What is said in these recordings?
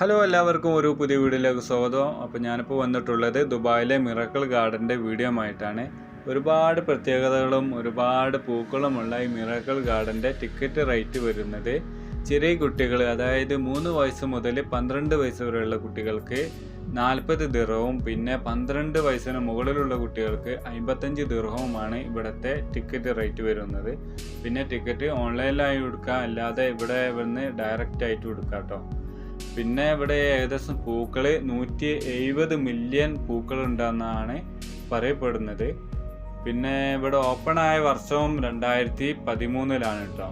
Hello, എല്ലാവർക്കും ഒരു പുതിയ വീഡിയോയിലേക്ക് സ്വാഗതം. അപ്പോൾ ഞാനിപ്പോൾ വന്നിട്ടുള്ളത് ദുബായിലെ മിറക്കിൾ ഗാർഡൻ്റെ വീഡിയോ ആയിട്ടാണ്. ഒരുപാട് പ്രത്യേകതകളും ഒരുപാട് പൂക്കളുമുള്ള ഈ മിറക്കിൾ ഗാർഡൻ്റെ ടിക്കറ്റ് റേറ്റ് വരുന്നത് ചെറിയ കുട്ടികൾ, അതായത് 3 വയസ്സ് മുതൽ 12 വയസ്സ് വരെയുള്ള കുട്ടികൾക്ക് 40 ദിർഹവും, പിന്നെ 12 വയസ്സിന് മുകളിലുള്ള കുട്ടികൾക്ക് 55 ദിർഹവുമാണ് ഇവിടുത്തെ ടിക്കറ്റ് റേറ്റ് വരുന്നത്. പിന്നെ ടിക്കറ്റ് ഓൺലൈനിലായി എടുക്കാം, അല്ലാതെ ഇവിടെ വന്ന് ഡയറക്റ്റ് ആയിട്ട് എടുക്കാം കേട്ടോ. പിന്നെ ഇവിടെ ഏകദേശം പൂക്കൾ 170 മില്യൺ പൂക്കൾ ഉണ്ടെന്നാണ് പറയപ്പെടുന്നത്. പിന്നെ ഇവിടെ ഓപ്പൺ ആയ വർഷവും 2013 കേട്ടോ.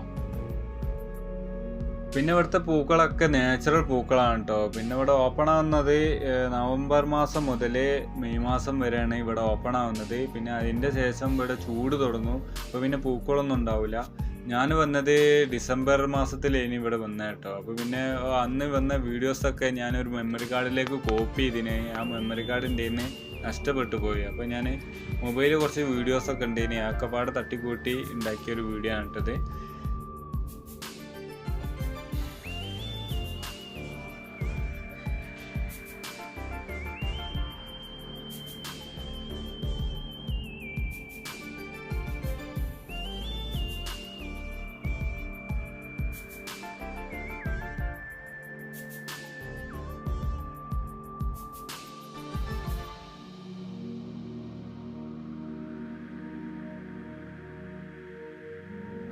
പിന്നെ ഇവിടുത്തെ പൂക്കളൊക്കെ നാച്ചുറൽ പൂക്കളാണ് കേട്ടോ. പിന്നെ ഇവിടെ ഓപ്പൺ ആവുന്നത് നവംബർ മാസം മുതൽ മെയ് മാസം വരെയാണ് ഇവിടെ ഓപ്പൺ ആവുന്നത്. പിന്നെ അതിൻ്റെ ശേഷം ഇവിടെ ചൂട് തുടങ്ങും, അപ്പോൾ പിന്നെ പൂക്കളൊന്നും ഉണ്ടാവില്ല. ഞാൻ വന്നത് ഡിസംബർ മാസത്തിലേനി ഇവിടെ വന്നത് കേട്ടോ. അപ്പോൾ പിന്നെ അന്ന് വന്ന വീഡിയോസൊക്കെ ഞാനൊരു മെമ്മറി കാർഡിലേക്ക് കോപ്പി ചെയ്തിന്. ആ മെമ്മറി കാർഡിൻ്റെ നഷ്ടപ്പെട്ടു പോയി. അപ്പോൾ ഞാൻ മൊബൈലിൽ കുറച്ച് വീഡിയോസൊക്കെ ഉണ്ടേനി, ആക്കപ്പാട് തട്ടിക്കൂട്ടി ഉണ്ടാക്കിയൊരു വീഡിയോ ആണ് കേട്ടത്.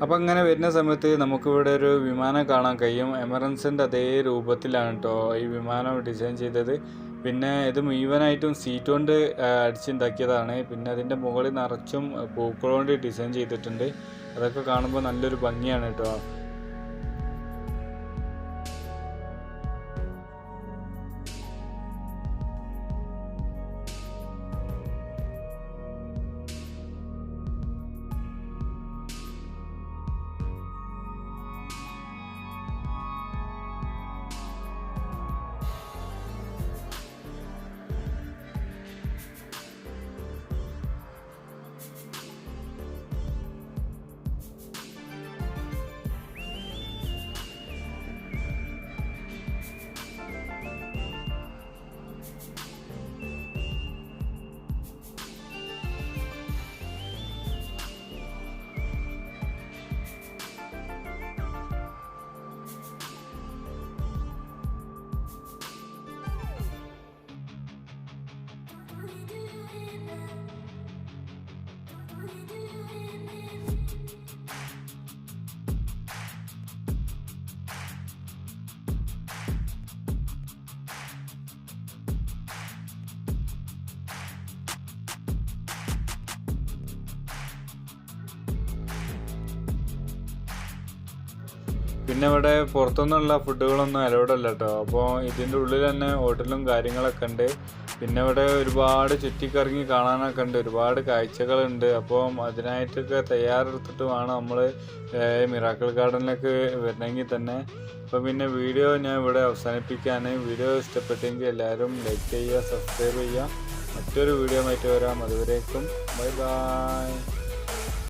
അപ്പോൾ അങ്ങനെ വരുന്ന സമയത്ത് നമുക്കിവിടെ ഒരു വിമാനം കാണാൻ കഴിയും. എമിറേറ്റ്സിൻ്റെ അതേ രൂപത്തിലാണ് കേട്ടോ ഈ വിമാനം ഡിസൈൻ ചെയ്തത്. പിന്നെ ഇത് മുഴുവനായിട്ടും സീറ്റ് കൊണ്ട് അടിച്ചുണ്ടാക്കിയതാണ്. പിന്നെ അതിൻ്റെ മുകളിൽ നിറച്ചും പൂക്കൾ കൊണ്ട് ഡിസൈൻ ചെയ്തിട്ടുണ്ട്. അതൊക്കെ കാണുമ്പോൾ നല്ലൊരു ഭംഗിയാണ് കേട്ടോ. പിന്നെ ഇവിടെ പുറത്തുനിന്നുള്ള ഫുഡുകളൊന്നും അലൗഡ് അല്ല കേട്ടോ. അപ്പോൾ ഇതിൻ്റെ ഉള്ളിൽ തന്നെ ഹോട്ടലും കാര്യങ്ങളൊക്കെ ഉണ്ട്. പിന്നെ ഇവിടെ ഒരുപാട് ചുറ്റിക്കറങ്ങി കാണാനൊക്കെ ഉണ്ട്, ഒരുപാട് കാഴ്ചകളുണ്ട്. അപ്പോൾ അതിനായിട്ടൊക്കെ തയ്യാറെടുത്തിട്ട് വേണം നമ്മൾ മിറാക്കിൾ ഗാർഡനിലേക്ക് വരണമെങ്കിൽ തന്നെ. അപ്പോൾ പിന്നെ വീഡിയോ ഞാൻ ഇവിടെ അവസാനിപ്പിക്കാൻ. വീഡിയോ ഇഷ്ടപ്പെട്ടെങ്കിൽ എല്ലാവരും ലൈക്ക് ചെയ്യുക, സബ്സ്ക്രൈബ് ചെയ്യുക. മറ്റൊരു വീഡിയോ ആയിട്ട് വരാം. അതുവരേക്കും ബൈ ബൈ.